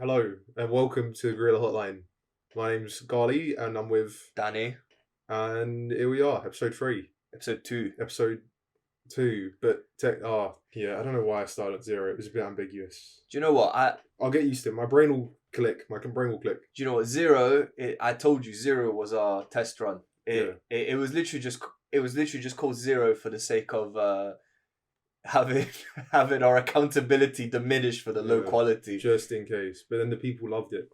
Hello and welcome to Gorilla Hotline. My name's Ghaly and I'm with Dani. and here we are, episode 3. Episode 2. Episode 2, but I don't know why I started at 0. It was a bit ambiguous. Do you know what? I'll get used to it. My brain will click. My brain will click. Do you know what? 0. I told you 0 was our test run. It was literally just called 0 for the sake of having our accountability diminished for the low quality. Just in case. But then the people loved it.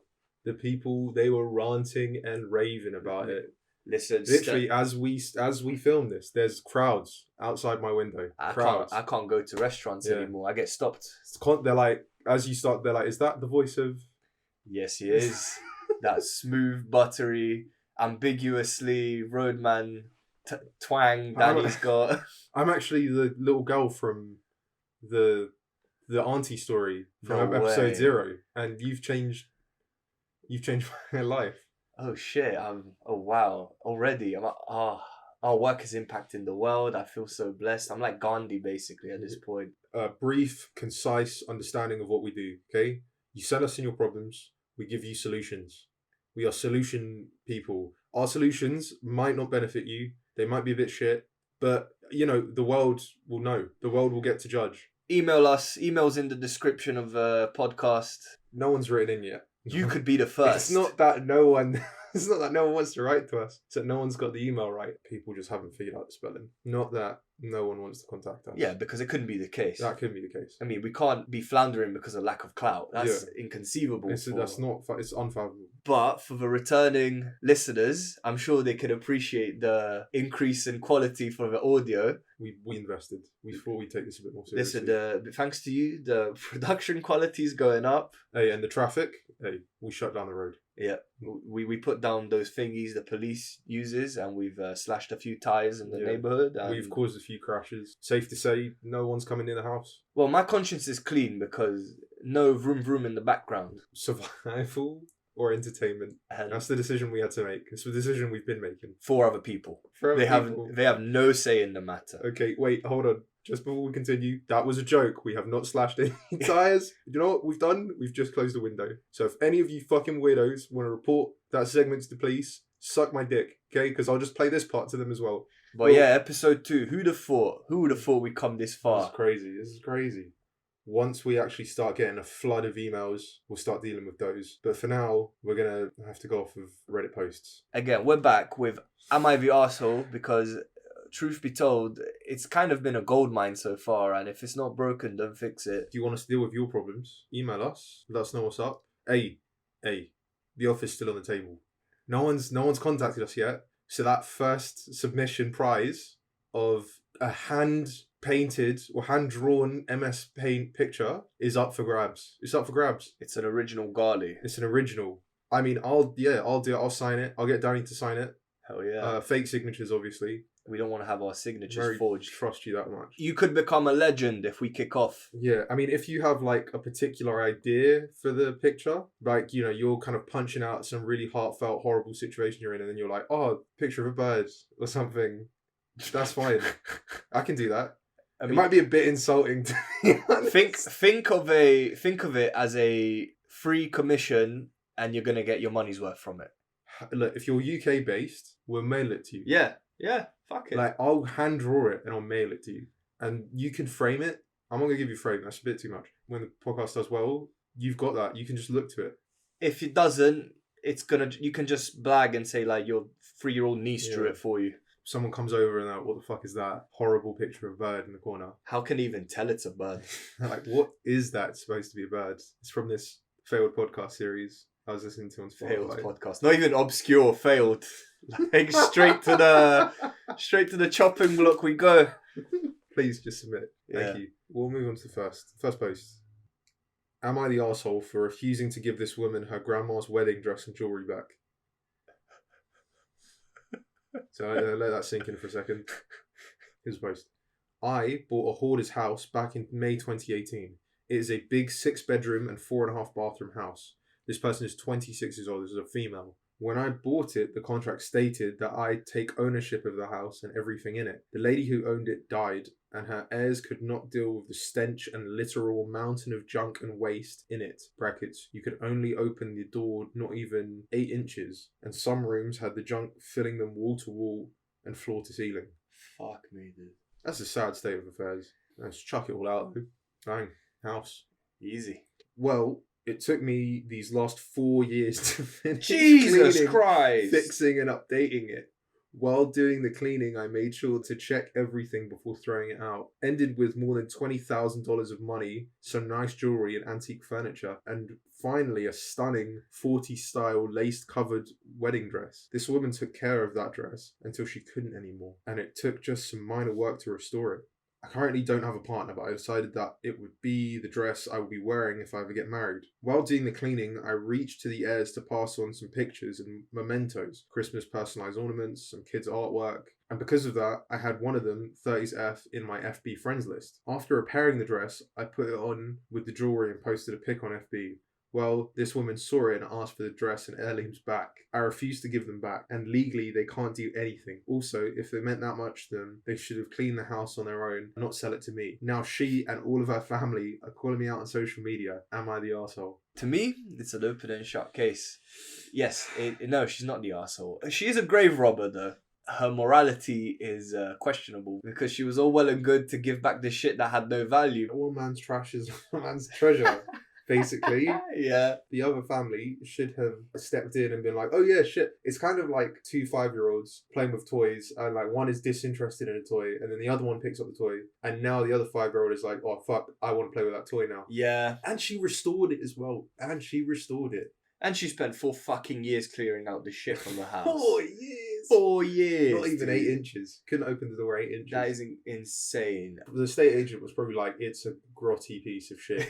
The people, they were ranting and raving about it. Listen, literally as we film this, there's crowds outside my window. I can't go to restaurants anymore. I get stopped. They're like, as you start, they're like, is that the voice of? Yes, he is. That smooth, buttery, ambiguously roadman twang Danny's got. I'm actually the little girl from the auntie story from episode 0, and you've changed my life. Oh shit! Oh wow! Already, I'm like, our work is impacting the world. I feel so blessed. I'm like Gandhi basically at this point. A brief, concise understanding of what we do. Okay, you send us in your problems. We give you solutions. We are solution people. Our solutions might not benefit you. They might be a bit shit, but the world will know. The world will get to judge. Email us. Emails in the description of the podcast. No one's written in yet. You could be the first. It's not that no one wants to write to us. It's that no one's got the email right. People just haven't figured out the spelling. Not that no one wants to contact us. Yeah, because it couldn't be the case. That couldn't be the case. I mean, we can't be floundering because of lack of clout. That's inconceivable. It's unfathomable. But for the returning listeners, I'm sure they could appreciate the increase in quality for the audio. We invested. We thought we'd take this a bit more seriously. Listen, thanks to you, the production quality is going up. Hey, and the traffic, we shut down the road. Yeah, we put down those thingies the police uses, and we've slashed a few tires in the neighborhood. And we've caused a few crashes. Safe to say, no one's coming in the house. Well, my conscience is clean because no vroom vroom in the background. Survival or entertainment. And that's the decision we had to make. It's the decision we've been making. For other people. They have no say in the matter. Okay, wait, hold on. Just before we continue, that was a joke. We have not slashed any tires. You know what we've done? We've just closed the window. So if any of you fucking weirdos want to report that segment to the police, suck my dick, okay? Because I'll just play this part to them as well. But episode 2. Who'd have thought we'd come this far? This is crazy. Once we actually start getting a flood of emails, we'll start dealing with those. But for now, we're going to have to go off of Reddit posts. Again, we're back with Am I the Arsehole? Because truth be told, it's kind of been a goldmine so far, and if it's not broken, don't fix it. If you want us to deal with your problems, email us. Let us know what's up. Hey, the offer's still on the table. No one's contacted us yet. So that first submission prize of a hand-painted or hand-drawn MS Paint picture is up for grabs. It's up for grabs. It's an original Ghaly. It's an original. I mean, I'll do it. I'll sign it. I'll get Danny to sign it. Hell yeah. Fake signatures, obviously. We don't want to have our signatures forged. Trust you that much. You could become a legend if we kick off. Yeah, I mean, if you have like a particular idea for the picture, like, you're kind of punching out some really heartfelt, horrible situation you're in, and then you're like, oh, picture of a bird or something. That's fine. I can do that. I mean, it might be a bit insulting to be honest. Think of it as a free commission, and you're gonna get your money's worth from it. Look, if you're UK based, we'll mail it to you. Yeah, fuck it. Like, I'll hand draw it and I'll mail it to you, and you can frame it. I'm not gonna give you a frame. That's a bit too much. When the podcast does well, you've got that. You can just look to it. If it doesn't, you can just blag and say like your 3-year-old niece drew it for you. Someone comes over and like, what the fuck is that horrible picture of a bird in the corner? How can you even tell it's a bird? Like, what is that supposed to be a bird? It's from this failed podcast series I was listening to on Spotify. Failed podcast. Not even obscure, failed. Like straight to the chopping block we go. Please just submit. Thank you. We'll move on to the first post. Am I the arsehole for refusing to give this woman her grandma's wedding dress and jewellery back? So let that sink in for a second. Here's the post. I bought a hoarder's house back in May 2018. It is a big 6-bedroom and 4.5 bathroom house. This person is 26 years old. This is a female. When I bought it, the contract stated that I take ownership of the house and everything in it. The lady who owned it died, and her heirs could not deal with the stench and literal mountain of junk and waste in it. Brackets, you could only open the door not even 8 inches, and some rooms had the junk filling them wall to wall and floor to ceiling. Fuck me, dude. That's a sad state of affairs. Let's chuck it all out, though. Bang, house. Easy. Well, it took me these last 4 years to finish Jesus cleaning, Christ! fixing and updating it. While doing the cleaning, I made sure to check everything before throwing it out. Ended with more than $20,000 of money, some nice jewellery and antique furniture, and finally a stunning 40s style lace-covered wedding dress. This woman took care of that dress until she couldn't anymore, and it took just some minor work to restore it. I currently don't have a partner, but I decided that it would be the dress I would be wearing if I ever get married. While doing the cleaning, I reached to the heirs to pass on some pictures and mementos, Christmas personalised ornaments, some kids' artwork, and because of that, I had one of them, 30s F, in my FB friends list. After repairing the dress, I put it on with the jewellery and posted a pic on FB. Well, this woman saw it and asked for the dress and heirlooms back. I refused to give them back, and legally they can't do anything. Also, if it meant that much to them, they should have cleaned the house on their own and not sell it to me. Now she and all of her family are calling me out on social media. Am I the arsehole? To me, it's an open and shut case. Yes, no, she's not the arsehole. She is a grave robber, though. Her morality is questionable because she was all well and good to give back the shit that had no value. One man's trash is one man's treasure. Basically, yeah. The other family should have stepped in and been like, oh yeah, shit. It's kind of like 2 5-year-olds playing with toys, and like one is disinterested in a toy, and then the other one picks up the toy, and now the other 5-year-old is like, oh fuck, I want to play with that toy now. Yeah. And she restored it as well. And she spent 4 fucking years clearing out the shit from the house. 4 years. 4 years. Not even dude. 8 inches. Couldn't open the door 8 inches. That is insane. The estate agent was probably like, it's a grotty piece of shit.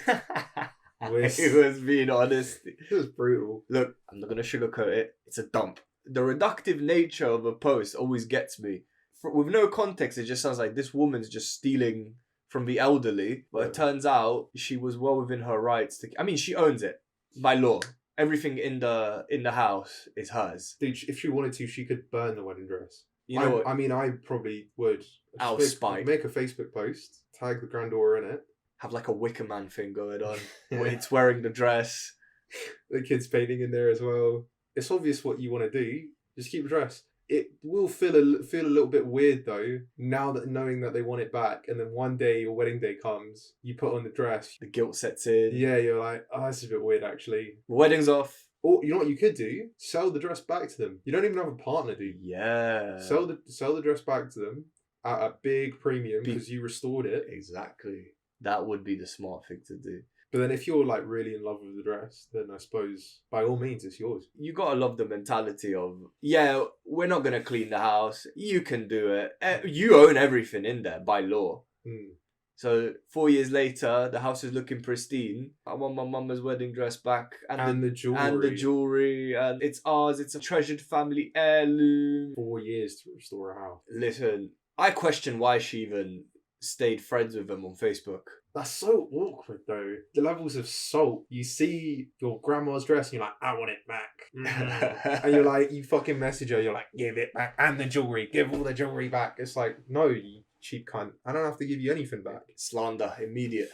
It was being honest. It was brutal. Look, I'm not going to sugarcoat it. It's a dump. The reductive nature of a post always gets me. With no context, it just sounds like this woman's just stealing from the elderly. But it turns out she was well within her rights to... I mean, she owns it by law. Everything in the house is hers. Dude, if she wanted to, she could burn the wedding dress. You know what? I mean, I probably would. Out of spite. Make a Facebook post, tag the granddaughter in it. Have like a Wicker Man thing going on. Where it's wearing the dress. The kids painting in there as well. It's obvious what you want to do. Just keep the dress. It will feel a little bit weird though, now that knowing that they want it back, and then one day your wedding day comes, you put on the dress. The guilt sets in. Yeah, you're like, oh, this is a bit weird actually. Wedding's off. Or you know what you could do? Sell the dress back to them. You don't even have a partner, dude. Yeah. Sell the dress back to them at a big premium because you restored it. Exactly. That would be the smart thing to do. But then if you're like really in love with the dress, then I suppose by all means it's yours. You gotta love the mentality of, yeah, we're not gonna clean the house. You can do it. You own everything in there by law. Mm. So 4 years later, the house is looking pristine. I want my mama's wedding dress back And the jewelry. And the jewelry. And it's ours. It's a treasured family heirloom. 4 years to restore a house. Listen, I question why she even stayed friends with them on Facebook. That's so awkward though. The levels of salt. You see your grandma's dress and you're like, I want it back. And you're like, you fucking message her, you're like, give it back. And the jewelry. Give all the jewelry back. It's like, no, you cheap cunt. I don't have to give you anything back. Slander, immediate.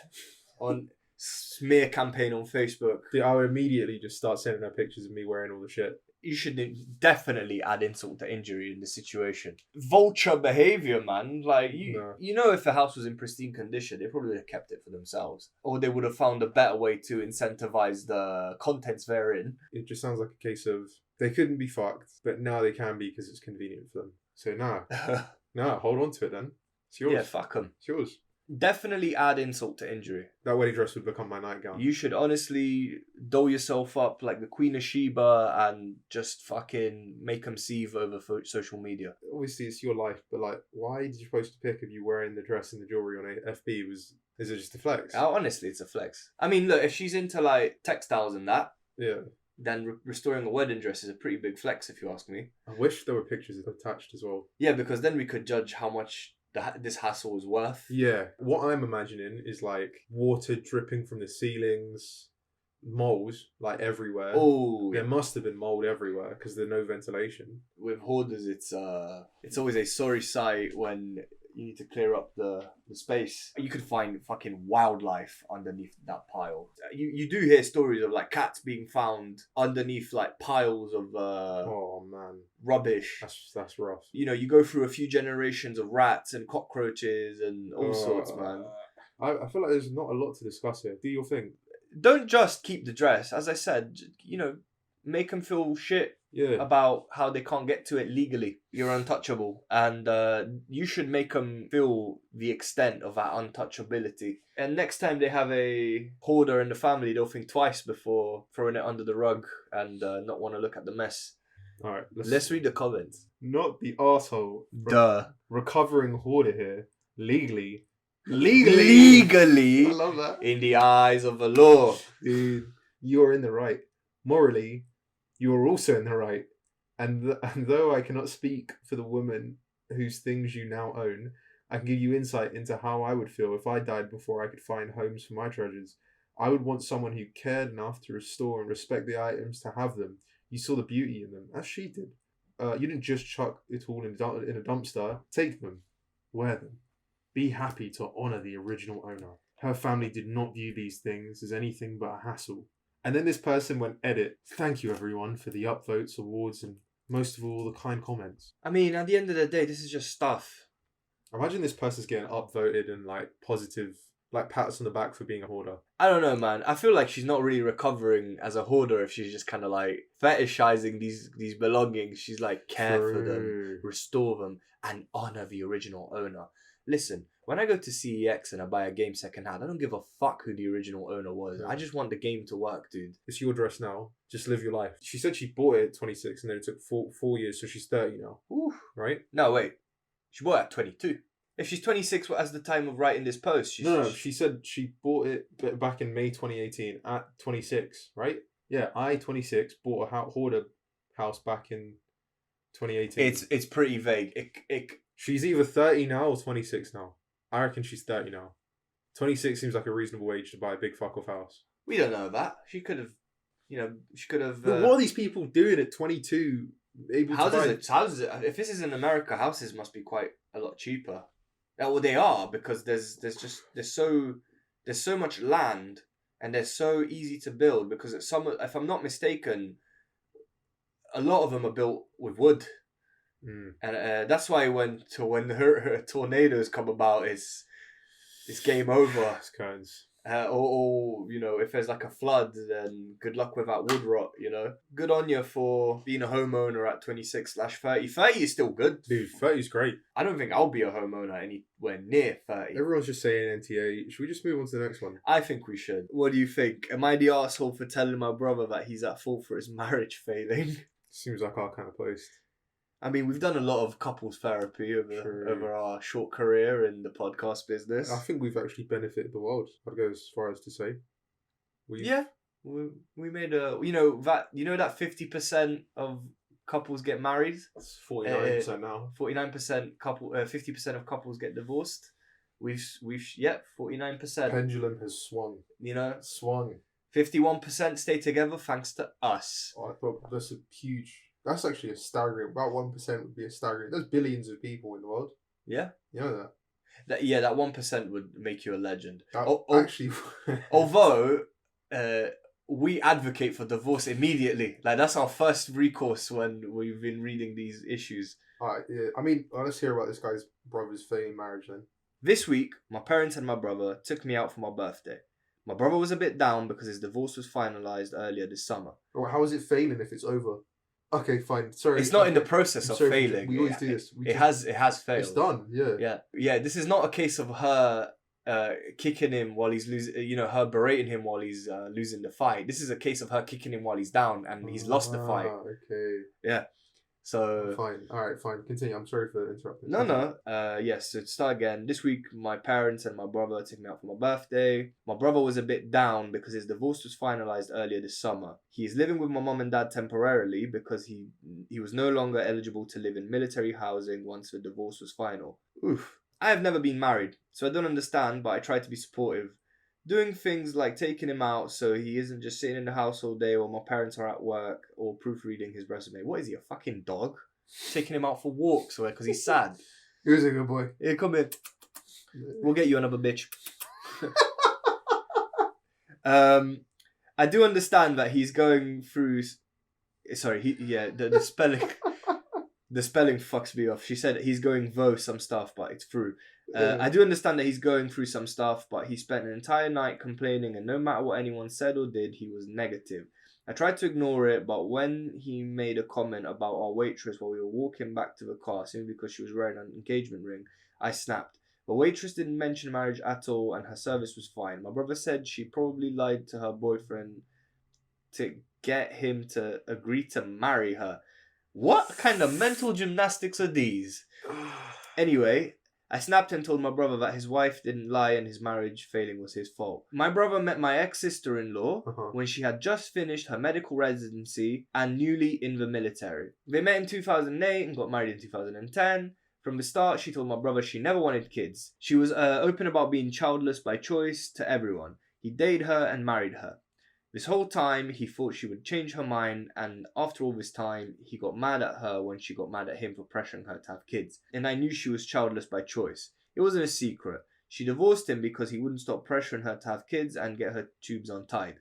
On smear campaign on Facebook. Dude, I would immediately just start sending her pictures of me wearing all the shit. You should definitely add insult to injury in this situation. Vulture behavior, man. Like, you know, if the house was in pristine condition, they probably would have kept it for themselves. Or they would have found a better way to incentivize the contents therein. It just sounds like a case of they couldn't be fucked, but now they can be because it's convenient for them. So nah, hold on to it then. It's yours. Yeah, fuck them. It's yours. Definitely add insult to injury. That wedding dress would become my nightgown. You should honestly doll yourself up like the Queen of Sheba and just fucking make them seethe over social media. Obviously, it's your life, but like, why did you post a pic of you wearing the dress and the jewelry on FB? Is it just a flex? Honestly, it's a flex. I mean, look, if she's into like textiles and that, yeah, then restoring a wedding dress is a pretty big flex, if you ask me. I wish there were pictures attached as well. Yeah, because then we could judge how much this hassle is worth. Yeah, what I'm imagining is like water dripping from the ceilings, moles like everywhere. Oh, There must have been mold everywhere because there's no ventilation. with hoarders, it's always a sorry sight when you need to clear up the space. You could find fucking wildlife underneath that pile. You do hear stories of like cats being found underneath like piles of Oh man, rubbish. that's rough. You know, you go through a few generations of rats and cockroaches and all sorts, man. I feel like there's not a lot to discuss here. Do your thing. Don't just keep the dress. As I said, you know, make them feel shit Yeah. about how they can't get to it legally. You're untouchable. And you should make them feel the extent of that untouchability. And next time they have a hoarder in the family, they'll think twice before throwing it under the rug and not want to look at the mess. All right. Let's read the comments. Not the arsehole. Duh. Recovering hoarder here. Legally. Legally. I love that. In the eyes of the law. Dude, you're in the right. Morally, you are also in the right. And though I cannot speak for the woman whose things you now own, I can give you insight into how I would feel if I died before I could find homes for my treasures. I would want someone who cared enough to restore and respect the items to have them. You saw the beauty in them, as she did. You didn't just chuck it all in a dumpster. Take them. Wear them. Be happy to honour the original owner. Her family did not view these things as anything but a hassle. And then this person went, edit. Thank you everyone for the upvotes, awards, and most of all the kind comments. I mean, at the end of the day, this is just stuff. Imagine this person's getting upvoted and like positive, like pats on the back for being a hoarder. I don't know, man. I feel like she's not really recovering as a hoarder if she's just kind of like fetishizing these belongings. She's like, care for them, restore them, and honour the original owner. Listen, when I go to CEX and I buy a game secondhand, I don't give a fuck who the original owner was. I just want the game to work, dude. It's your dress now. Just live your life. She said she bought it at 26 and then it took four years, so she's 30 now. Oof. Right? No, wait. She bought it at 22. If she's 26 as the time of writing this post, No, she said she bought it back in May 2018 at 26, right? Yeah, I, 26, bought a hoarder house back in 2018. It's pretty vague. She's either 30 now or 26 now. I reckon she's 30 now. 26 seems like a reasonable age to buy a big fuck off house. We don't know that. She could have. But what are these people doing at 22? Houses. If this is in America, houses must be quite a lot cheaper. Well, they are because there's so much land and they're so easy to build because if I'm not mistaken, a lot of them are built with wood. And that's why when her tornadoes come about, it's game over. It's kinds. Or you know, if there's like a flood, then good luck with that wood rot. You know, good on you for being a homeowner at 26/30. 30 is still good, dude. 30 is great. I don't think I'll be a homeowner anywhere near 30. Everyone's just saying NTA. Should we just move on to the next one? I think we should. What do you think? Am I the arsehole for telling my brother that he's at fault for his marriage failing? Seems like our kind of post. I mean, we've done a lot of couples therapy over our short career in the podcast business. I think we've actually benefited the world. I'd go as far as to say. Yeah, we made that 50% of couples get married. It's 49% now. 49% couple, 50% of couples get divorced. We've 49%. Pendulum has swung. You know, swung. 51% stay together thanks to us. Oh, I thought that's a huge. That's actually a staggering. About 1% would be a staggering. There's billions of people in the world. Yeah. You know that 1% would make you a legend. Actually, although we advocate for divorce immediately. Like that's our first recourse when we've been reading these issues. Alright, yeah. I mean, let's hear about this guy's brother's failing marriage then. This week, my parents and my brother took me out for my birthday. My brother was a bit down because his divorce was finalized earlier this summer. Oh, how is it failing if it's over? Okay, fine. Sorry. It's not in the process of failing. We always do this. It has failed. It's done, yeah. Yeah, this is not a case of her kicking him while he's losing, her berating him while he's losing the fight. This is a case of her kicking him while he's down and he's lost the fight. Okay. Yeah. So fine. Alright, fine. Continue. I'm sorry for interrupting. No. Yes, so to start again. This week my parents and my brother took me out for my birthday. My brother was a bit down because his divorce was finalized earlier this summer. He is living with my mum and dad temporarily because he was no longer eligible to live in military housing once the divorce was final. Oof. I have never been married, so I don't understand, but I try to be supportive. Doing things like taking him out so he isn't just sitting in the house all day while my parents are at work, or proofreading his resume. What is he, a fucking dog? Taking him out for walks or because he's sad. He was a good boy. Here, come here. We'll get you another bitch. I do understand that he's going through. Sorry, the spelling. The spelling fucks me off. She said he's going through some stuff, but it's through. I do understand that he's going through some stuff, but he spent an entire night complaining, and no matter what anyone said or did, he was negative. I tried to ignore it, but when he made a comment about our waitress while we were walking back to the car, simply because she was wearing an engagement ring, I snapped. The waitress didn't mention marriage at all, and her service was fine. My brother said she probably lied to her boyfriend to get him to agree to marry her. What kind of mental gymnastics are these? Anyway, I snapped and told my brother that his wife didn't lie and his marriage failing was his fault. My brother met my ex-sister-in-law when she had just finished her medical residency and newly in the military. They met in 2008 and got married in 2010. From the start, she told my brother she never wanted kids. She was open about being childless by choice to everyone. He dated her and married her. This whole time, he thought she would change her mind, and after all this time, he got mad at her when she got mad at him for pressuring her to have kids. And I knew she was childless by choice. It wasn't a secret. She divorced him because he wouldn't stop pressuring her to have kids and get her tubes untied.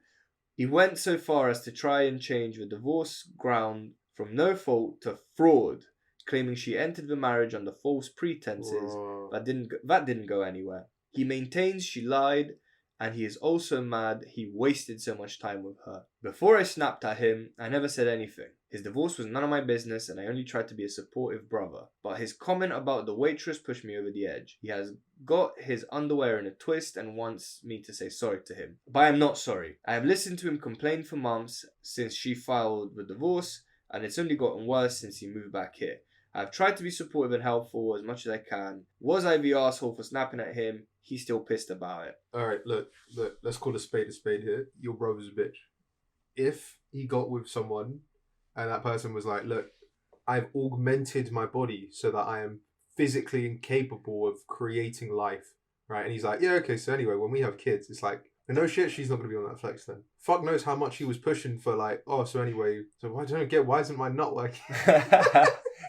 He went so far as to try and change the divorce ground from no fault to fraud, claiming she entered the marriage under false pretenses. That didn't go anywhere. He maintains she lied, and he is also mad he wasted so much time with her. Before I snapped at him, I never said anything. His divorce was none of my business, and I only tried to be a supportive brother. But his comment about the waitress pushed me over the edge. He has got his underwear in a twist and wants me to say sorry to him. But I am not sorry. I have listened to him complain for months since she filed the divorce, and it's only gotten worse since he moved back here. I've tried to be supportive and helpful as much as I can. Was I the asshole for snapping at him? He's still pissed about it. Alright, look, let's call a spade here. Your brother's a bitch. If he got with someone and that person was like, look, I've augmented my body so that I am physically incapable of creating life, right? And he's like, yeah, okay, so anyway, when we have kids, it's like, no shit, she's not going to be on that flex then. Fuck knows how much he was pushing for like, oh, so anyway, so I don't get, why isn't mine not working?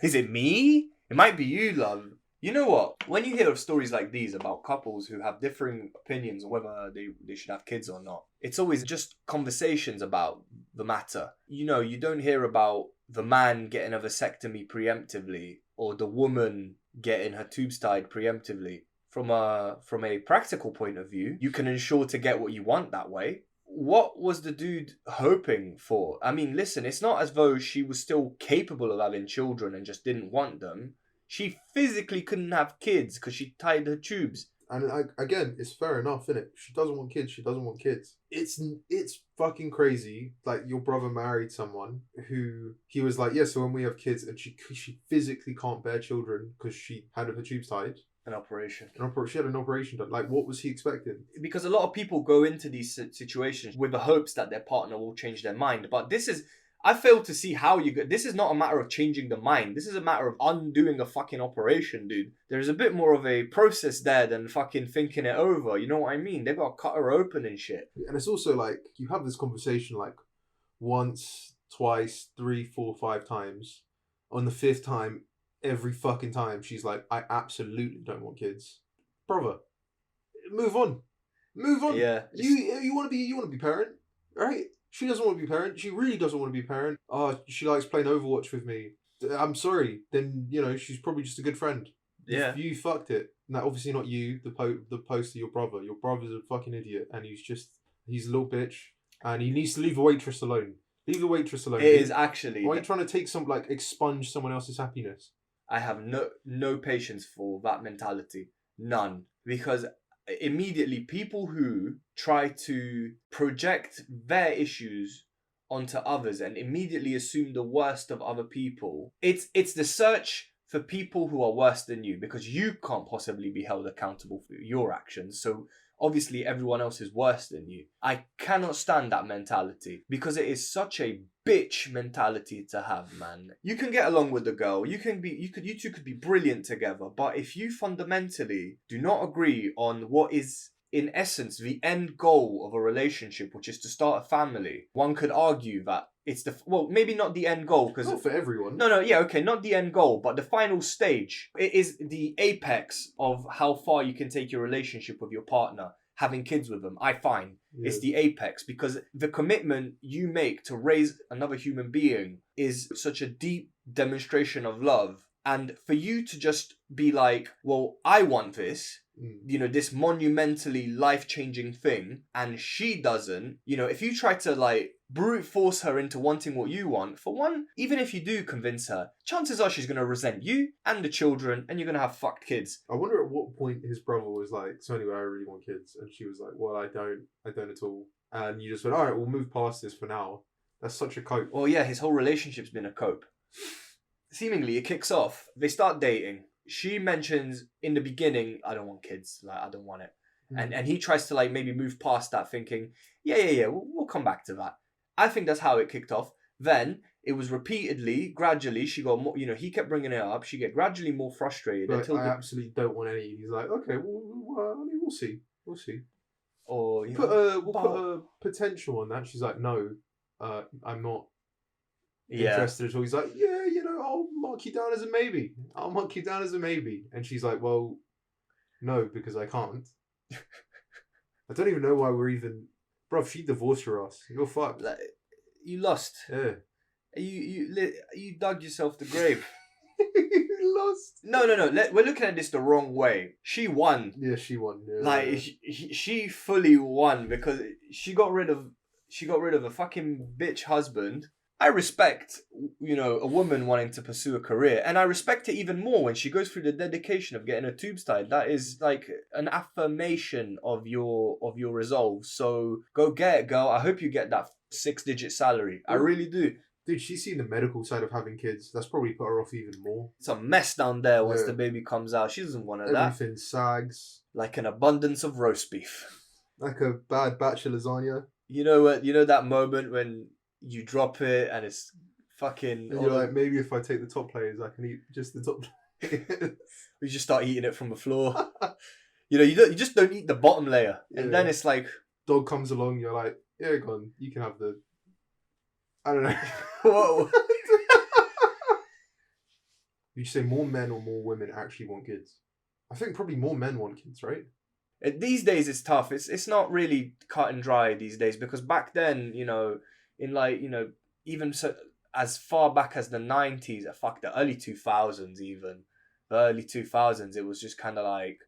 Is it me? It might be you, love. You know what? When you hear of stories like these about couples who have differing opinions on whether they should have kids or not, it's always just conversations about the matter. You know, you don't hear about the man getting a vasectomy preemptively or the woman getting her tubes tied preemptively. From a practical point of view, you can ensure to get what you want that way. What was the dude hoping for? I mean, listen, it's not as though she was still capable of having children and just didn't want them. She physically couldn't have kids because she tied her tubes. And again, it's fair enough, isn't it? She doesn't want kids. She doesn't want kids. It's fucking crazy. Like, your brother married someone who he was like, yeah, so when we have kids, and she physically can't bear children because she had her tubes tied. An operation. She had an operation done. Like, what was he expecting? Because a lot of people go into these situations with the hopes that their partner will change their mind. But I fail to see how this is not a matter of changing the mind. This is a matter of undoing a fucking operation, dude. There's a bit more of a process there than fucking thinking it over. You know what I mean? They've got to cut her open and shit. And it's also like, you have this conversation like once, twice, 3, 4, 5 times. On the 5th time, every fucking time, she's like, I absolutely don't want kids. Brother, move on. Yeah. You want to be parent, right? She doesn't want to be parent. She really doesn't want to be parent. Oh, she likes playing Overwatch with me. I'm sorry. Then, she's probably just a good friend. Yeah. You fucked it. No, obviously not you, the poster, your brother. Your brother's a fucking idiot, and he's a little bitch, and he needs to leave the waitress alone. Leave the waitress alone. It is actually. Why are you trying to expunge someone else's happiness? I have no patience for that mentality. None. Because immediately people who try to project their issues onto others and immediately assume the worst of other people, it's the search for people who are worse than you, because you can't possibly be held accountable for your actions. So obviously everyone else is worse than you. I cannot stand that mentality, because it is such a bitch mentality to have, man. You can get along with the girl. You two could be brilliant together, but if you fundamentally do not agree on what is in essence, the end goal of a relationship, which is to start a family, one could argue that it's well, maybe not the end goal, because Not for everyone. no, yeah, okay, not the end goal, but the final stage. It is the apex of how far you can take your relationship with your partner. Having kids with them, I find, is the apex, because the commitment you make to raise another human being is such a deep demonstration of love. And for you to just be like, well, I want this, this monumentally life-changing thing, and she doesn't, if you try to like brute force her into wanting what you want, for one, even if you do convince her, chances are she's going to resent you and the children, and you're going to have fucked kids. I wonder at what point his brother was like, so anyway, I really want kids. And she was like, well, I don't at all. And you just went, all right, we'll move past this for now. That's such a cope. Well, yeah, his whole relationship's been a cope. Seemingly, it kicks off. They start dating. She mentions in the beginning, I don't want kids. Like, I don't want it. And he tries to like maybe move past that, thinking, yeah, we'll come back to that. I think that's how it kicked off. Then it was repeatedly, gradually, she got more, he kept bringing it up. She get gradually more frustrated. But I absolutely don't want any. He's like, okay, well, I mean, we'll see. Or we'll put a potential on that. She's like, no, I'm not interested at all. He's like, yeah, I'll mark you down as a maybe. And she's like, well, no, because I can't. I don't even know why we're even... Bruv, she divorced her ass. You're fucked. Like, you lost. Yeah. You dug yourself the grave. You lost. No. We're looking at this the wrong way. She won. Yeah, she won. Yeah, like she fully won, because she got rid of a fucking bitch husband. I respect, a woman wanting to pursue a career, and I respect it even more when she goes through the dedication of getting her tubes tied. That is like an affirmation of your resolve. So go get it, girl. I hope you get that 6-digit salary. I really do. Dude, she's seen the medical side of having kids. That's probably put her off even more. It's a mess down there once the baby comes out. She doesn't want that. Everything sags. Like an abundance of roast beef. Like a bad batch of lasagna. You know what? You know that moment when you drop it and it's fucking... And you're like, maybe if I take the top layers, I can eat just the top layers. We just start eating it from the floor. You just don't eat the bottom layer. And then it's like... Dog comes along, you're like, yeah, go on, you can have the... I don't know. Whoa. You say more men or more women actually want kids? I think probably more men want kids, right? These days it's tough. It's not really cut and dry these days, because back then, in like, even so as far back as the 90s, the early 2000s even. The early 2000s, it was just kind of like,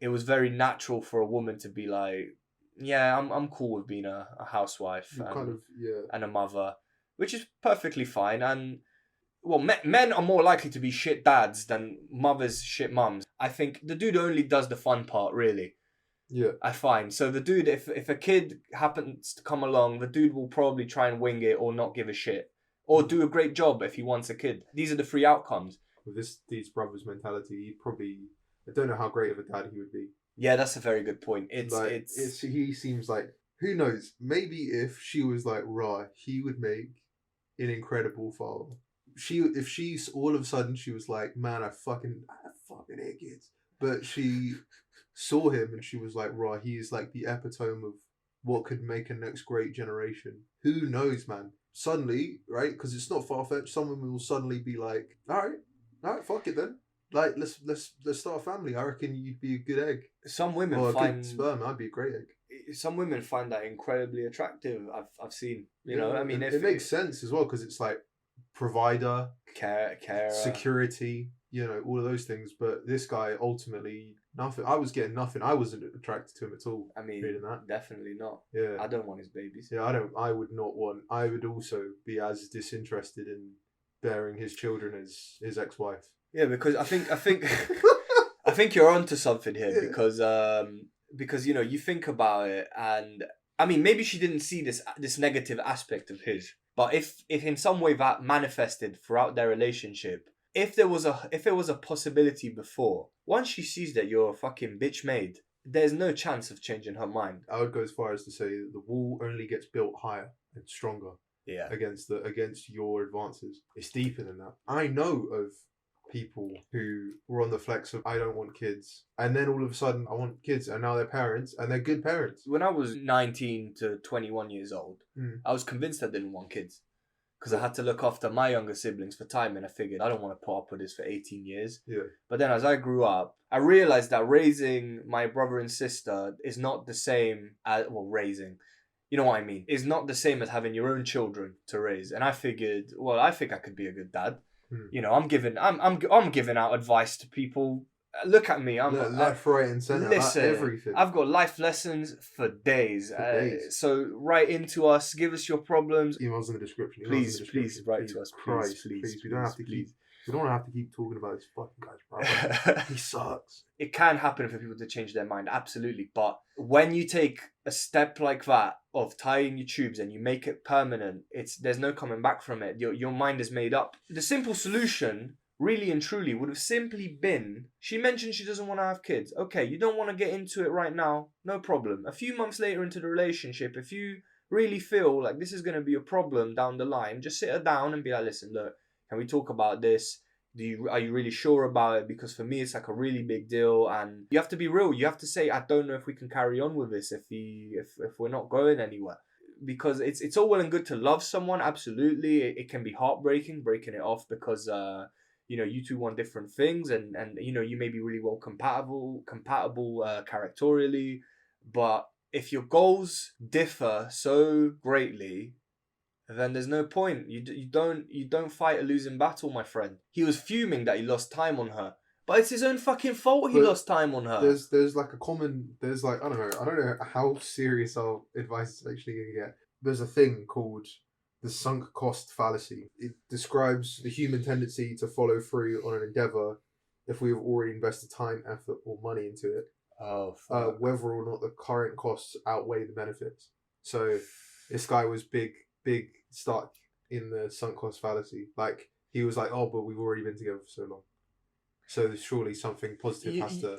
it was very natural for a woman to be like, yeah, I'm cool with being a housewife and a mother, which is perfectly fine. And well, men are more likely to be shit dads than mothers shit mums. I think the dude only does the fun part, really. Yeah. I find. So the dude, if a kid happens to come along, the dude will probably try and wing it or not give a shit. Or do a great job if he wants a kid. These are the three outcomes. With these brothers' mentality, he probably... I don't know how great of a dad he would be. Yeah, that's a very good point. He seems like... Who knows? Maybe if she was like, raw, he would make an incredible father. If she's all of a sudden she was like, man, I fucking hate kids. But she saw him and she was like, right, he is like the epitome of what could make a next great generation. Who knows, man? Suddenly, right? Because it's not far-fetched. Someone will suddenly be like, all right, fuck it then. Like, let's start a family. I reckon you'd be a good egg. Some women or find a good sperm. I'd be a great egg. Some women find that incredibly attractive. I've seen. I mean, it makes sense as well, because it's like provider, care, security. All of those things. But this guy ultimately nothing. I was getting nothing. I wasn't attracted to him at all. I mean, definitely not. Yeah, I don't want his babies. Yeah, I would not want. I would also be as disinterested in bearing his children as his ex-wife. Yeah, because I think I think you're onto something here. Yeah. Because you think about it, and I mean, maybe she didn't see this negative aspect of his, but if in some way that manifested throughout their relationship, if there was a possibility before, once she sees that you're a fucking bitch maid, there's no chance of changing her mind. I would go as far as to say that the wall only gets built higher and stronger. Yeah. Against your advances. It's deeper than that. I know of people who were on the flex of I don't want kids, and then all of a sudden I want kids, and now they're parents and they're good parents. When I was 19 to 21 years old, Mm. I was convinced I didn't want kids. Because I had to look after my younger siblings for time, and I figured I don't want to put up with this for 18 years. Yeah. But then as I grew up, I realized that raising my brother and sister is not the same as, well, raising, you know what I mean, is not the same as having your own children to raise. And I figured, well, I think I could be a good dad. You know, I'm giving out advice to people. Look at me. I'm left, right, and centre. Listen, everything. I've got life lessons for days. So write into us. Give us your problems. Emails in the description. Please write to us. Please. We don't have to keep. We don't want to have to keep talking about this fucking guy's brother. He sucks. It can happen for people to change their mind, absolutely. But when you take a step like that of tying your tubes and you make it permanent, there's no coming back from it. Your mind is made up. The simple solution, really and truly, would have simply been, she mentioned she doesn't want to have kids. Okay, you don't want to get into it right now, no problem. A few months later into the relationship, if you really feel like this is going to be a problem down the line, just sit her down and be like, listen, look, can we talk about this? Are you really sure about it? Because for me, it's like a really big deal, and you have to be real. You have to say, I don't know if we can carry on with this if we're not going anywhere. Because it's all well and good to love someone, absolutely. It can be heartbreaking breaking it off because you two want different things, and you may be really well compatible characterially, but if your goals differ so greatly, then there's no point. You don't fight a losing battle, my friend. He was fuming that he lost time on her, but it's his own fucking fault he lost time on her. There's like I don't know how serious our advice is actually gonna get. There's a thing called the sunk cost fallacy. It describes the human tendency to follow through on an endeavor if we have already invested time, effort, or money into it. Whether or not the current costs outweigh the benefits. So this guy was big stuck in the sunk cost fallacy. Like he was like, oh, but we've already been together for so long. So surely something positive has to,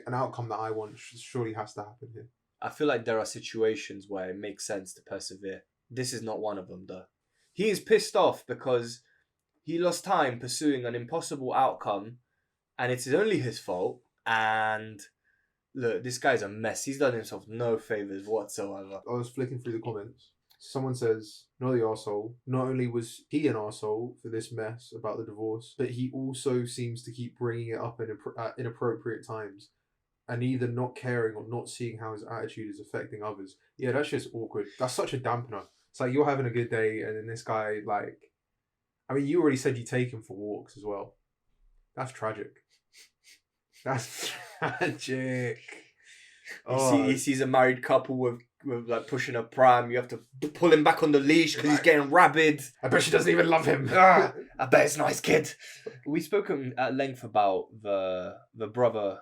an outcome that I want surely has to happen here. I feel like there are situations where it makes sense to persevere. This is not one of them, though. He is pissed off because he lost time pursuing an impossible outcome, and it's only his fault. And look, this guy's a mess. He's done himself no favors whatsoever. I was flicking through the comments. Someone says, not the arsehole. Not only was he an arsehole for this mess about the divorce, but he also seems to keep bringing it up at inappropriate times and either not caring or not seeing how his attitude is affecting others. Yeah, that's just awkward. That's such a dampener. It's like you're having a good day and then this guy, you already said you take him for walks as well. That's tragic. That's tragic. He sees a married couple with like pushing a pram. You have to pull him back on the leash because he's getting rabid. I bet she doesn't even love him. I bet it's a nice kid. We've spoken at length about the brother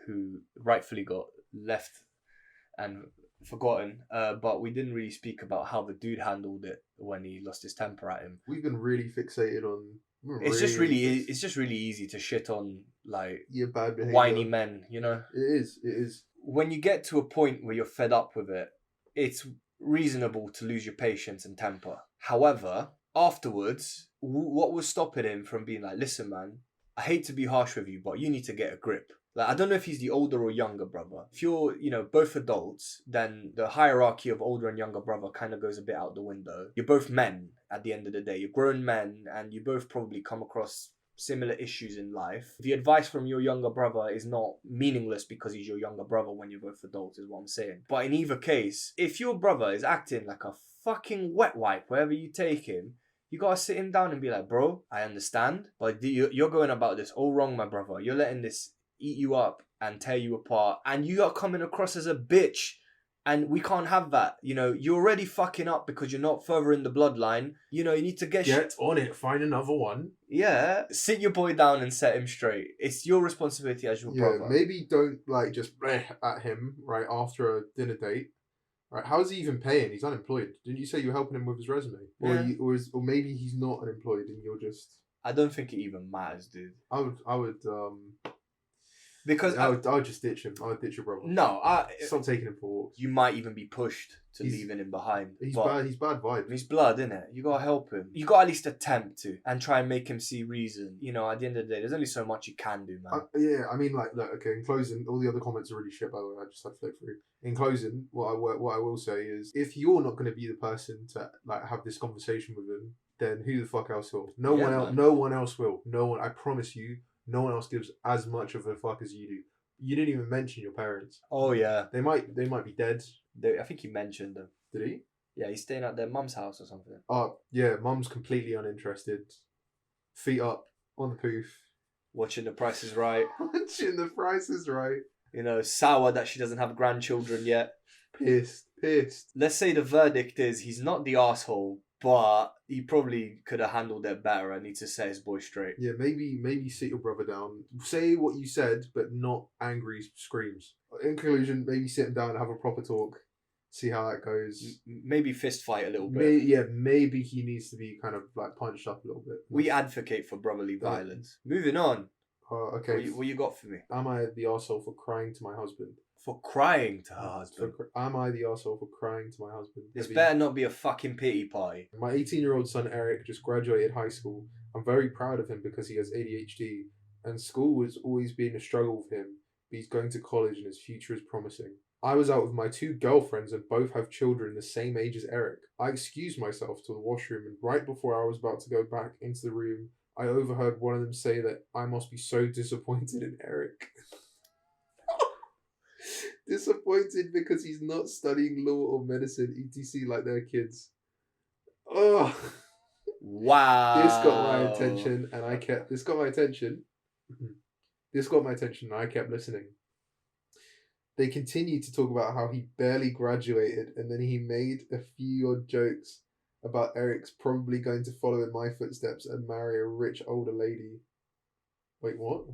who rightfully got left and forgotten, but we didn't really speak about how the dude handled it when he lost his temper at him. We've been really fixated on. It's just really easy to shit on bad behavior. Whiny men, you know. It is. When you get to a point where you're fed up with it, it's reasonable to lose your patience and temper. However, afterwards, what was stopping him from being like, listen, man, I hate to be harsh with you, but you need to get a grip. Like, I don't know if he's the older or younger brother. If you're, both adults, then the hierarchy of older and younger brother kind of goes a bit out the window. You're both men at the end of the day. You're grown men, and you both probably come across similar issues in life. The advice from your younger brother is not meaningless because he's your younger brother when you're both adults, is what I'm saying. But in either case, if your brother is acting like a fucking wet wipe wherever you take him, you gotta sit him down and be like, bro, I understand, but you're going about this all wrong, my brother. You're letting this eat you up and tear you apart, and you are coming across as a bitch. And we can't have that. You're already fucking up because you're not further in the bloodline. You need to get on it. Find another one. Yeah. Sit your boy down and set him straight. It's your responsibility as your brother. Maybe don't just bleh at him right after a dinner date. Right? How is he even paying? He's unemployed. Didn't you say you were helping him with his resume? Yeah. Or maybe he's not unemployed and you're just. I don't think it even matters, dude. I would Because I'll just ditch him. I'll ditch your brother. no, Stop taking him for walks. you might even be pushed to leaving him behind. He's but bad. He's bad vibes. He's blood, innit? You gotta help him. You gotta at least attempt to and try and make him see reason. You know, at the end of the day, there's only so much you can do, man. Yeah, I mean, like, look, okay. In closing, all the other comments are really shit. By the way, I just had to flick through. In closing, what I will say is, if you're not going to be the person to like have this conversation with him, then who the fuck else will? No one else. No one else will. No one. I promise you, no one else gives as much of a fuck as you do. You didn't even mention your parents. Oh yeah, they might be dead. I think he mentioned them. Did he? Yeah, he's staying at their mum's house or something. Oh yeah, mum's completely uninterested. Feet up on the poof, watching The Price is Right. Watching The Price is Right. You know, sour that she doesn't have grandchildren yet. Pissed. Let's say the verdict is he's not the asshole, but he probably could have handled it better. I need to set his boy straight. Yeah, maybe sit your brother down. Say what you said, but not angry screams. In conclusion, maybe sit him down and have a proper talk. See how that goes. Maybe fist fight a little bit. Maybe he needs to be kind of like punched up a little bit. We advocate for brotherly violence. Moving on. Okay. What you got for me? Am I the arsehole for crying to my husband? For crying to her husband? Am I the arsehole for crying to my husband? This better not be a fucking pity party. My 18-year-old son Eric just graduated high school. I'm very proud of him because he has ADHD, and school has always been a struggle for him, but he's going to college and his future is promising. I was out with my 2 girlfriends and both have children the same age as Eric. I excused myself to the washroom, and right before I was about to go back into the room, I overheard one of them say that I must be so disappointed in Eric. Disappointed because he's not studying law or medicine, etc. like their kids. Oh, wow! This got my attention, and I kept. This got my attention, and I kept listening. They continued to talk about how he barely graduated, and then he made a few odd jokes about Eric's probably going to follow in my footsteps and marry a rich older lady. Wait, what?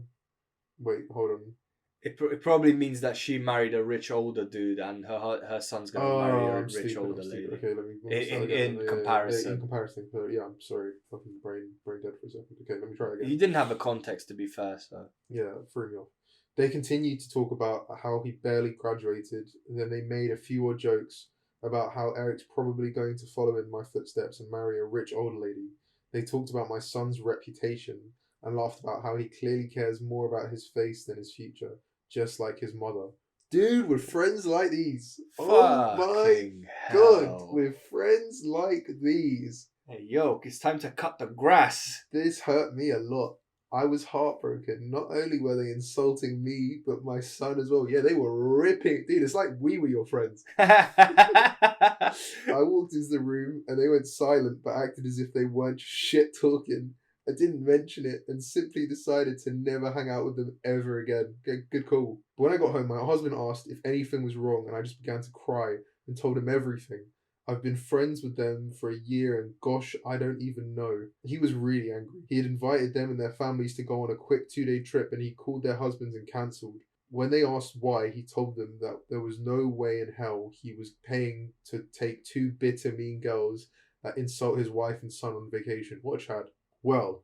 Wait, hold on. It probably means that she married a rich older dude and her son's going to marry a rich older lady. Okay, let me... In comparison. In comparison. Yeah, I'm sorry. Fucking brain dead for a second. Okay, let me try again. You didn't have a context, to be fair, so... Yeah, threw me off. They continued to talk about how he barely graduated, and then they made a few odd jokes about how Eric's probably going to follow in my footsteps and marry a rich older lady. They talked about my son's reputation and laughed about how he clearly cares more about his face than his future, just like his mother. Dude, with friends like these. Oh my God, with friends like these. Hey, yo, it's time to cut the grass. This hurt me a lot. I was heartbroken. Not only were they insulting me, but my son as well. Yeah, they were ripping. Dude, it's like we were your friends. I walked into the room and they went silent, but acted as if they weren't shit talking. I didn't mention it and simply decided to never hang out with them ever again. Good call. But when I got home, my husband asked if anything was wrong and I just began to cry and told him everything. I've been friends with them for a year and gosh, I don't even know. He was really angry. He had invited them and their families to go on a quick 2-day trip and he called their husbands and cancelled. When they asked why, he told them that there was no way in hell he was paying to take 2 bitter, mean girls that insult his wife and son on vacation. What a Chad. Well,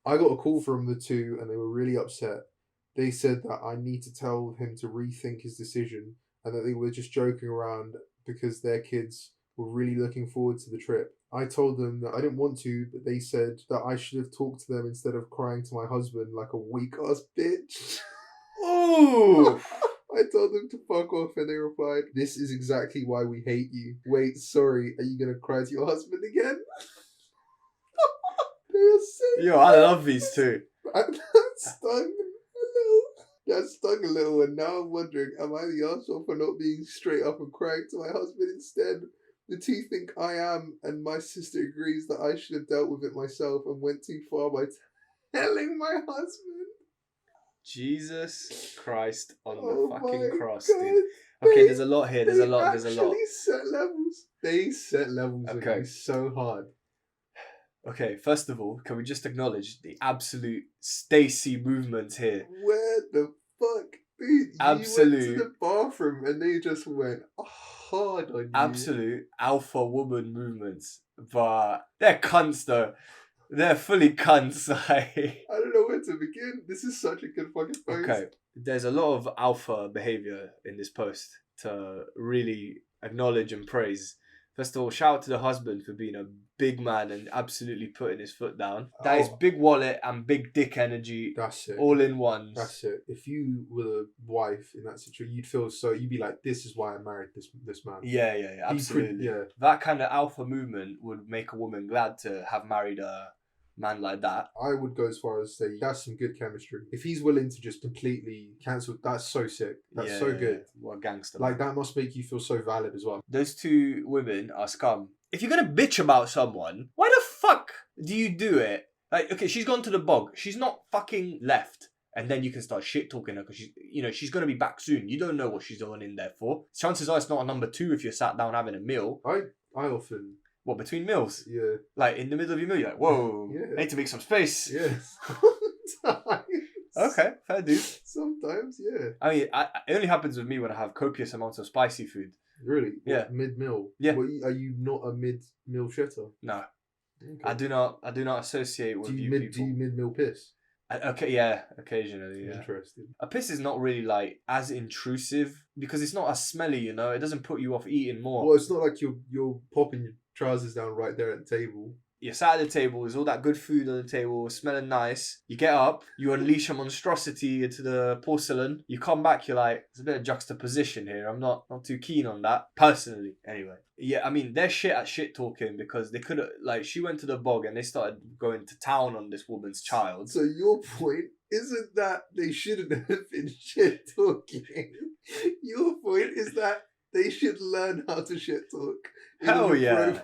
I got a call from the 2 and they were really upset. They said that I need to tell him to rethink his decision and that they were just joking around because their kids were really looking forward to the trip. I told them that I didn't want to, but they said that I should have talked to them instead of crying to my husband like a weak-ass bitch. Ooh! I told them to fuck off and they replied, "This is exactly why we hate you. Wait, sorry, are you gonna cry to your husband again?" Yo, I love these 2. That stung a little, and now I'm wondering, am I the arsehole for not being straight up and crying to my husband instead? The 2 think I am, and my sister agrees that I should have dealt with it myself and went too far by telling my husband. Jesus Christ on the fucking cross, God. dude. Okay, there's a lot here. There's a lot. They set levels with me so hard. Okay, first of all, can we just acknowledge the absolute Stacy movement here? Where the fuck? Dude, absolute. You went to the bathroom and they just went hard on you. Absolute alpha woman movements. But they're cunts though. They're fully cunts. I don't know where to begin. This is such a good fucking post. Okay, there's a lot of alpha behavior in this post to really acknowledge and praise. First of all, shout out to the husband for being a big man and absolutely putting his foot down. That is big wallet and big dick energy. That's it. All in ones. That's it. If you were a wife in that situation, you'd be like, this is why I married this man. Yeah, absolutely. That kind of alpha movement would make a woman glad to have married a man like that. I would go as far as say that's some good chemistry. If he's willing to just completely cancel, that's so sick. That's so good. What a gangster. Like, that must make you feel so valid as well. Those two women are scum. If you're gonna bitch about someone, why the fuck do you do it? Like, okay, she's gone to the bog. She's not fucking left. And then you can start shit talking her because she's gonna be back soon. You don't know what she's going in there for. Chances are it's not a number 2 if you're sat down having a meal. I often... What, between meals? Yeah. Like, in the middle of your meal, you're like, whoa, Yeah. I need to make some space. Yeah. Sometimes. Okay, fair dude. Sometimes, yeah. I mean, it only happens with me when I have copious amounts of spicy food. Really? Yeah. What, mid-meal? Yeah. Are you not a mid-meal shitter? No. Okay. I do not associate with you people. Do you mid-meal piss? Okay, yeah, occasionally, yeah. Interesting. A piss is not really, like, as intrusive because it's not as smelly, It doesn't put you off eating more. Well, it's not like you're popping your trousers down right there at the table. You're sat at the table, there's all that good food on the table, smelling nice. You get up, you unleash a monstrosity into the porcelain. You come back, you're like, there's a bit of juxtaposition here. I'm not too keen on that, personally, anyway. Yeah, I mean, they're shit at shit talking because they could have, like, she went to the bog and they started going to town on this woman's child. So your point isn't that they shouldn't have been shit talking. Your point is that they should learn how to shit talk. Hell yeah.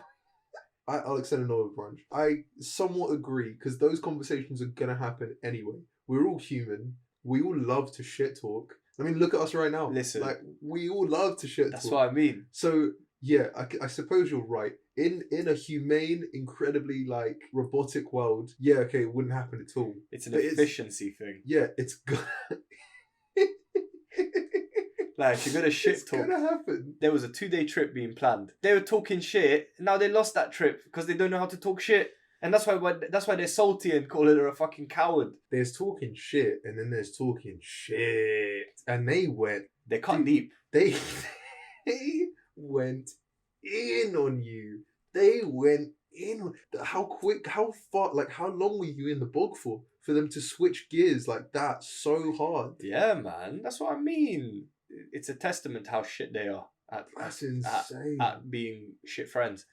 I'll extend another branch. I somewhat agree because those conversations are going to happen anyway. We're all human. We all love to shit talk. I mean, look at us right now. Listen. Like, we all love to shit talk. That's what I mean. So, yeah, I suppose you're right. In a humane, incredibly, like, robotic world, yeah, okay, it wouldn't happen at all. It's an efficiency thing. Yeah, it's good. Like, if you're gonna shit talk, it's gonna happen. There was a 2-day trip being planned. They were talking shit. Now they lost that trip because they don't know how to talk shit, and that's why they're salty and calling her a fucking coward. There's talking shit, and then there's talking shit, and they cut deep. They went in on you. They went in on how quick, how far, like how long were you in the bog for them to switch gears like that so hard? Yeah, man, that's what I mean. It's a testament to how shit they are That's insane. at being shit friends.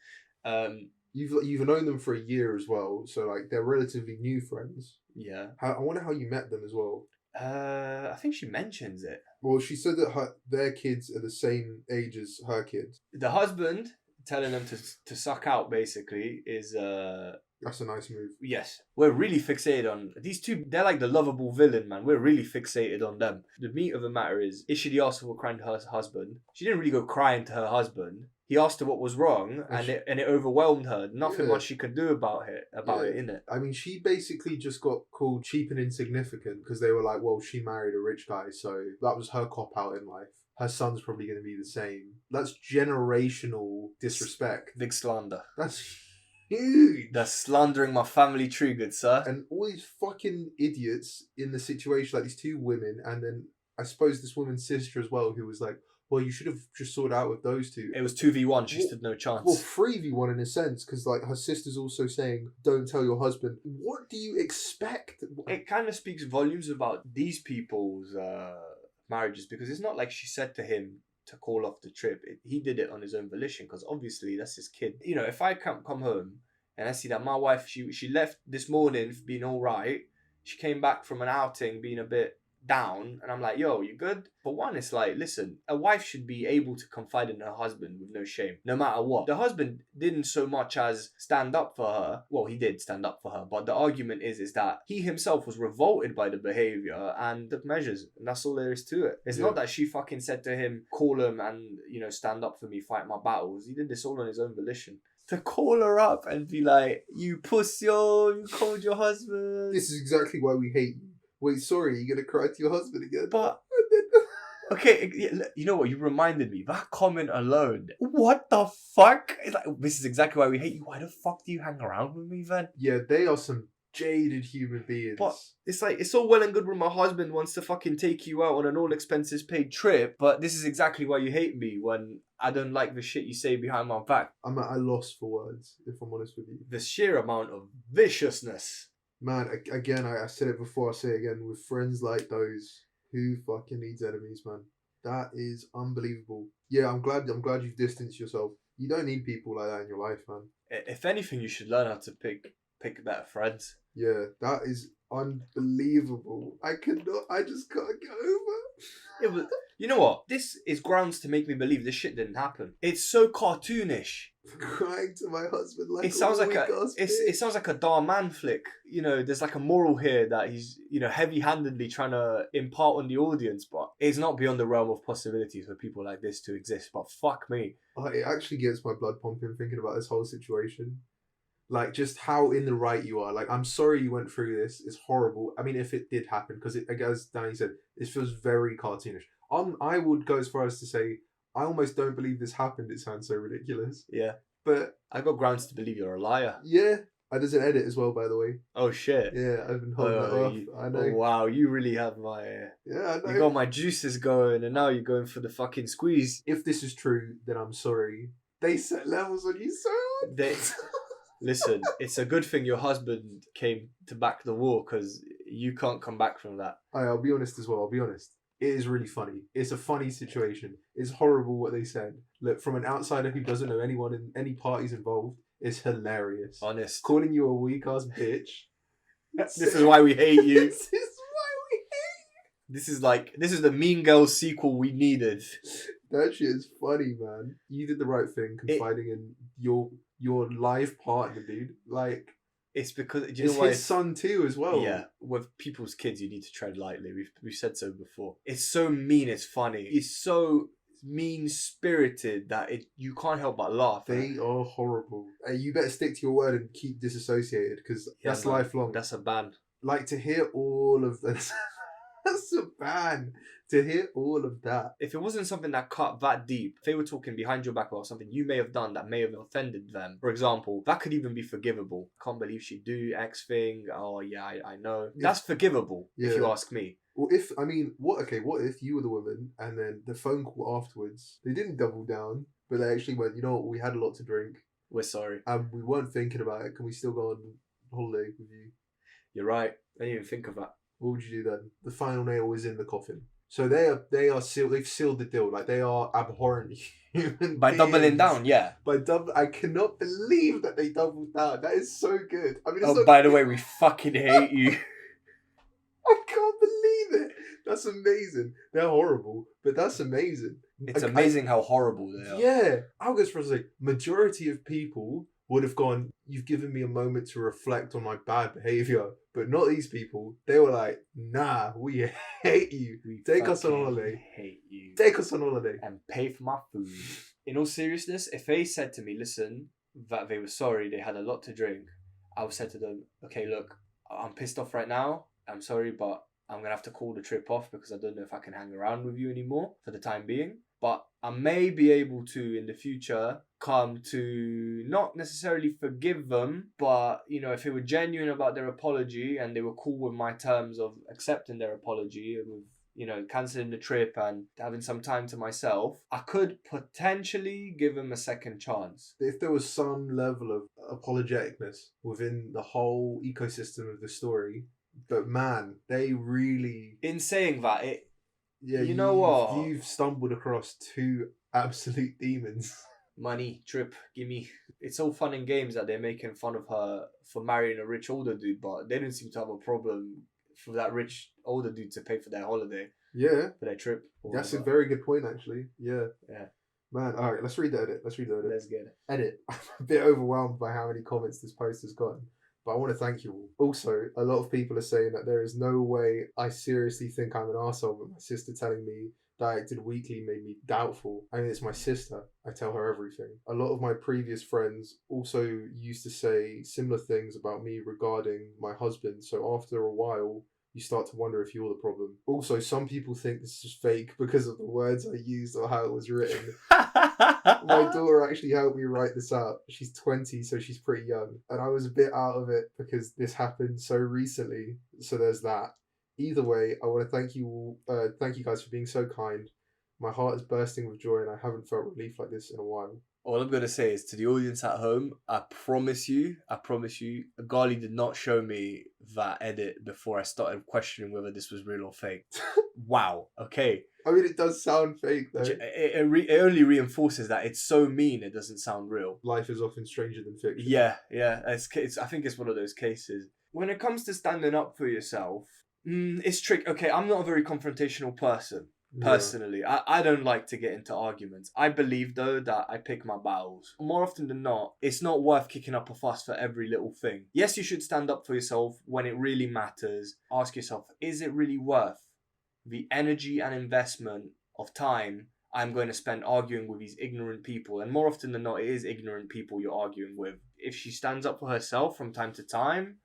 You've known them for a year as well, so like they're relatively new friends. Yeah. I wonder how you met them as well. I think she mentions it. Well, she said that their kids are the same age as her kids. The husband telling them to suck out basically is That's a nice move. Yes. We're really fixated on these two. They're like the lovable villain, man. We're really fixated on them. The meat of the matter is she the arsehole crying to her husband? She didn't really go crying to her husband. He asked her what was wrong, and it overwhelmed her. Nothing much she could do about it, innit? I mean, she basically just got called cheap and insignificant because they were like, well, she married a rich guy, so that was her cop-out in life. Her son's probably going to be the same. That's generational disrespect. Big slander. That's huge. They're slandering my family tree, good sir. And all these fucking idiots in the situation, like these two women, and then I suppose this woman's sister as well, who was like, well, you should have just sorted out with those two. It was 2v1. She stood no chance. Well, 3v1 in a sense, because like her sister's also saying, don't tell your husband. What do you expect? It kind of speaks volumes about these people's marriages, because it's not like she said to him to call off the trip. He did it on his own volition, because obviously that's his kid. You know, if I come home and I see that my wife, she left this morning being all right. She came back from an outing being a bit down, and I'm like, yo, you good? For one, it's like, listen, a wife should be able to confide in her husband with no shame, no matter what. The husband didn't so much as stand up for her. Well, he did stand up for her, but the argument is that he himself was revolted by the behavior and took measures, and that's all there is to it. It's not that she fucking said to him, call him and, you know, stand up for me, fight my battles. He did this all on his own volition. To call her up and be like, you pussy, you called your husband. This is exactly why we hate you. Wait, sorry, you're going to cry to your husband again? But Okay, you know what? You reminded me. That comment alone. What the fuck? It's like, this is exactly why we hate you. Why the fuck do you hang around with me then? Yeah, they are some jaded human beings. But it's like, it's all well and good when my husband wants to fucking take you out on an all expenses paid trip, but this is exactly why you hate me, when I don't like the shit you say behind my back. I'm at a loss for words, if I'm honest with you. The sheer amount of viciousness. Man, again, I said it before, I say it again, with friends like those, who fucking needs enemies, man? That is unbelievable. Yeah, I'm glad you've distanced yourself. You don't need people like that in your life, man. If anything, you should learn how to pick better friends. Yeah, that is unbelievable. I just can't get over. It was, you know what? This is grounds to make me believe this shit didn't happen. It's so cartoonish. Crying to my husband like It sounds like it it sounds like a Darman flick. You know, there's like a moral here that he's, you know, heavy-handedly trying to impart on the audience, but it's not beyond the realm of possibilities for people like this to exist. But fuck me. It actually gets my blood pumping thinking about this whole situation. Like, just how in the right you are. Like, I'm sorry you went through this. It's horrible. I mean, if it did happen, because as Danny said, it feels very cartoonish. I would go as far as to say, I almost don't believe this happened. It sounds so ridiculous. Yeah. But I got grounds to believe you're a liar. yeah, I does an edit as well, by the way. Oh shit. Yeah, I've been holding it off. I know. Oh, wow, you really have my. Yeah, I know. You got my juices going, and now you're going for the fucking squeeze. If this is true, then I'm sorry. They set levels on you so hard. Listen, it's a good thing your husband came to back the war, because you can't come back from that. I'll be honest as well. I'll be honest. It is really funny. It's a funny situation. It's horrible what they said. Look, from an outsider who doesn't know anyone in any parties involved, it's hilarious. Honest. Calling you a weak ass bitch. This is why we hate you. This is why we hate This is the Mean Girls sequel we needed. That shit is funny, man. You did the right thing confiding in your life partner, dude. Like, it's because do you it's know why his son too as well. Yeah, with people's kids, you need to tread lightly. We've said so before. It's so mean. It's funny. It's so mean spirited that you can't help but laugh. They are horrible. You better stick to your word and keep disassociated, because that's lifelong. That's a ban. Like, to hear all of this. That's a ban. To hear all of that. If it wasn't something that cut that deep, if they were talking behind your back about something you may have done that may have offended them, for example, that could even be forgivable. Can't believe she do X thing. Oh yeah, I know. That's forgivable, if you ask me. Well, what if you were the woman and then the phone call afterwards, they didn't double down, but they actually went, you know what, we had a lot to drink. We're sorry. And we weren't thinking about it. Can we still go on holiday with you? You're right. I didn't even think of that. What would you do then? The final nail is in the coffin. So they are sealed. They've sealed the deal. Like, they are abhorrent human by beings. doubling down. Yeah. I cannot believe that they doubled down. That is so good. I mean, by the way, we fucking hate you. I can't believe it. That's amazing. They're horrible, but that's amazing. It's amazing how horrible they are. Yeah, I'll go as far as to say, majority of people would have gone, you've given me a moment to reflect on my bad behaviour. But not these people. They were like, nah, we hate you. Take us on holiday. Hate you. Take us on holiday. And pay for my food. In all seriousness, if they said to me, listen, that they were sorry, they had a lot to drink, I would say to them, okay, look, I'm pissed off right now. I'm sorry, but I'm going to have to call the trip off because I don't know if I can hang around with you anymore for the time being. But I may be able to, in the future, come to not necessarily forgive them, but, you know, if they were genuine about their apology and they were cool with my terms of accepting their apology and with, you know, cancelling the trip and having some time to myself, I could potentially give them a second chance. If there was some level of apologeticness within the whole ecosystem of the story, but man, they really... In saying that, yeah, you know what? You've stumbled across two absolute demons. Money, trip, gimme. It's all fun and games that they're making fun of her for marrying a rich older dude, but they don't seem to have a problem for that rich older dude to pay for their holiday. Yeah. For their trip. That's a very good point, actually. Yeah. Yeah. Man, alright, let's read the edit. Let's get it. Edit. I'm a bit overwhelmed by how many comments this post has gotten. But I want to thank you all. Also, a lot of people are saying that there is no way I seriously think I'm an arsehole, but my sister telling me that I acted weakly made me doubtful. I mean, it's my sister. I tell her everything. A lot of my previous friends also used to say similar things about me regarding my husband. So after a while, you start to wonder if you're the problem. Also, some people think this is fake because of the words I used or how it was written. My daughter actually helped me write this out. She's 20, so she's pretty young. And I was a bit out of it because this happened so recently. So there's that. Either way, I want to thank you all, thank you guys for being so kind. My heart is bursting with joy and I haven't felt relief like this in a while. All I'm going to say is to the audience at home, I promise you, Ghaly did not show me that edit before I started questioning whether this was real or fake. Wow. Okay. I mean, it does sound fake though. It only reinforces that it's so mean it doesn't sound real. Life is often stranger than fiction. Yeah. I think it's one of those cases. When it comes to standing up for yourself, it's tricky. Okay, I'm not a very confrontational person. Personally, I don't like to get into arguments. I believe though that I pick my battles. More often than not, it's not worth kicking up a fuss for every little thing. Yes, you should stand up for yourself when it really matters. Ask yourself, is it really worth the energy and investment of time I'm going to spend arguing with these ignorant people? And more often than not, it is ignorant people you're arguing with. If she stands up for herself from time to time,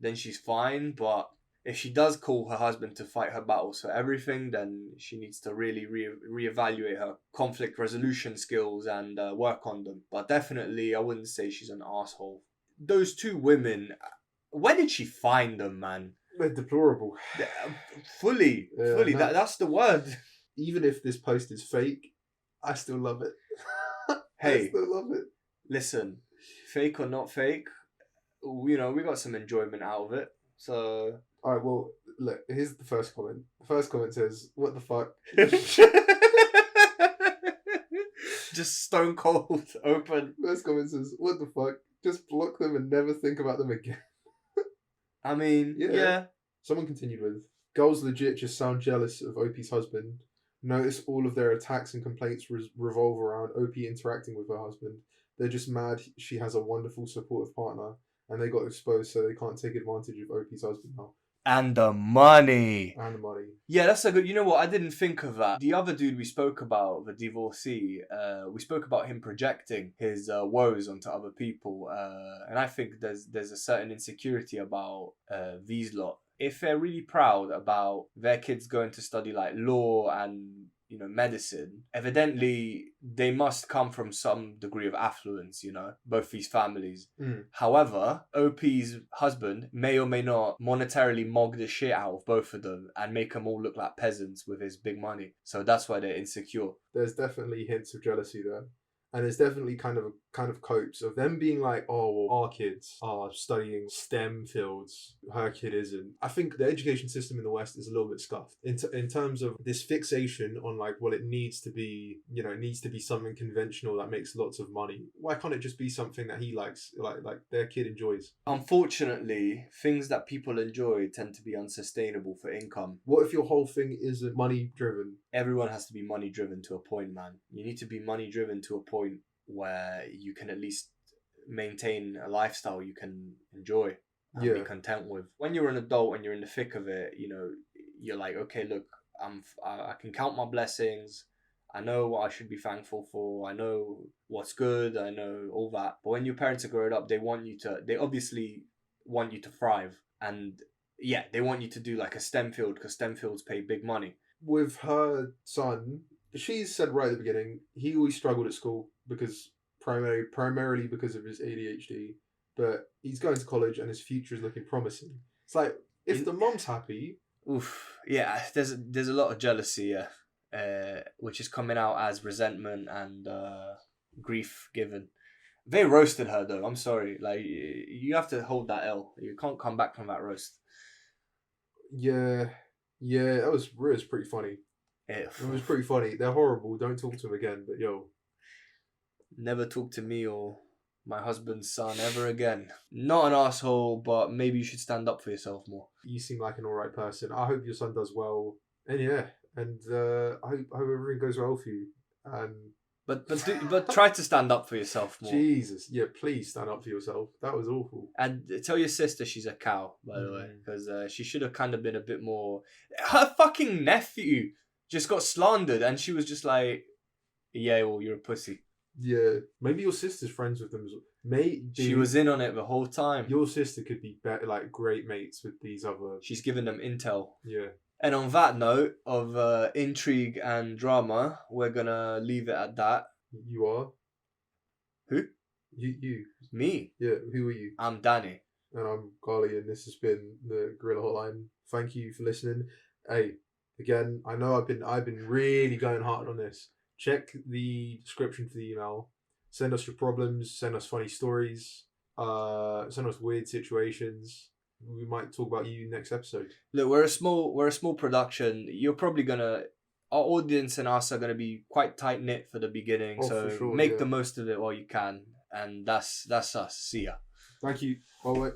then she's fine, but if she does call her husband to fight her battles for everything, then she needs to really reevaluate her conflict resolution skills and work on them. But definitely, I wouldn't say she's an asshole. Those two women, where did she find them, man? They're deplorable. Fully. No. That's the word. Even if this post is fake, I still love it. Hey, I still love it. Listen, fake or not fake, we got some enjoyment out of it. So... Alright, well, look, here's the first comment. The first comment says, what the fuck? Just stone cold, open. First comment says, what the fuck? Just block them and never think about them again. I mean, yeah. Someone continued with, girls legit just sound jealous of OP's husband. Notice all of their attacks and complaints revolve around OP interacting with her husband. They're just mad she has a wonderful supportive partner and they got exposed so they can't take advantage of OP's husband now. And the money. Yeah, that's a good... You know what? I didn't think of that. The other dude we spoke about, the divorcee, we spoke about him projecting his woes onto other people. And I think there's a certain insecurity about these lot. If they're really proud about their kids going to study like law and medicine, evidently they must come from some degree of affluence, both these families. However, OP's husband may or may not monetarily mog the shit out of both of them and make them all look like peasants with his big money. So that's why they're insecure. There's definitely hints of jealousy there. And there's definitely kind of copes of them being like, oh, well, our kids are studying STEM fields. Her kid isn't. I think the education system in the West is a little bit scuffed in terms of this fixation on like, well, it needs to be, it needs to be something conventional that makes lots of money. Why can't it just be something that he likes, like their kid enjoys? Unfortunately, things that people enjoy tend to be unsustainable for income. What if your whole thing isn't money driven? Everyone has to be money driven to a point, man. You need to be money driven to a point where you can at least maintain a lifestyle you can enjoy and be content with. When you're an adult and you're in the thick of it, you're like, okay, look, I can count my blessings. I know what I should be thankful for. I know what's good. I know all that. But when your parents are growing up, they obviously want you to thrive. And yeah, they want you to do like a STEM field because STEM fields pay big money. With her son, she said right at the beginning, he always struggled at school because primarily because of his ADHD, but he's going to college and his future is looking promising. It's like, if the mom's happy... Oof, yeah, there's a lot of jealousy, which is coming out as resentment and grief given. They roasted her though, I'm sorry. Like, you have to hold that L. You can't come back from that roast. Yeah, it was pretty funny. It was pretty funny. They're horrible. Don't talk to them again. But yo, never talk to me or my husband's son ever again. Not an asshole, but maybe you should stand up for yourself more. You seem like an alright person. I hope your son does well. And I hope everything goes well for you. And but try to stand up for yourself more. Jesus, yeah, please stand up for yourself. That was awful. And tell your sister she's a cow, by the way, because she should have kind of been a bit more. Her fucking nephew just got slandered, and she was just like, "Yeah, well, you're a pussy." Yeah, maybe your sister's friends with them. Mate, She dude, was in on it the whole time. your sister could be better, like great mates with these other. She's giving them intel. Yeah. And on that note of intrigue and drama, we're gonna leave it at that. You are. Who? You. Me. Yeah. Who are you? I'm Dani. And I'm Ghaly, and this has been the Gorilla Hotline. Thank you for listening. Hey, again, I know I've been really going hard on this. Check the description for the email. Send us your problems. Send us funny stories. Send us weird situations. We might talk about you next episode. Look, we're a small production. You're probably gonna. Our audience and us are gonna be quite tight knit for the beginning, Oh, so for sure, make yeah. the most of it while you can. And that's us. See ya. Thank you. Bye.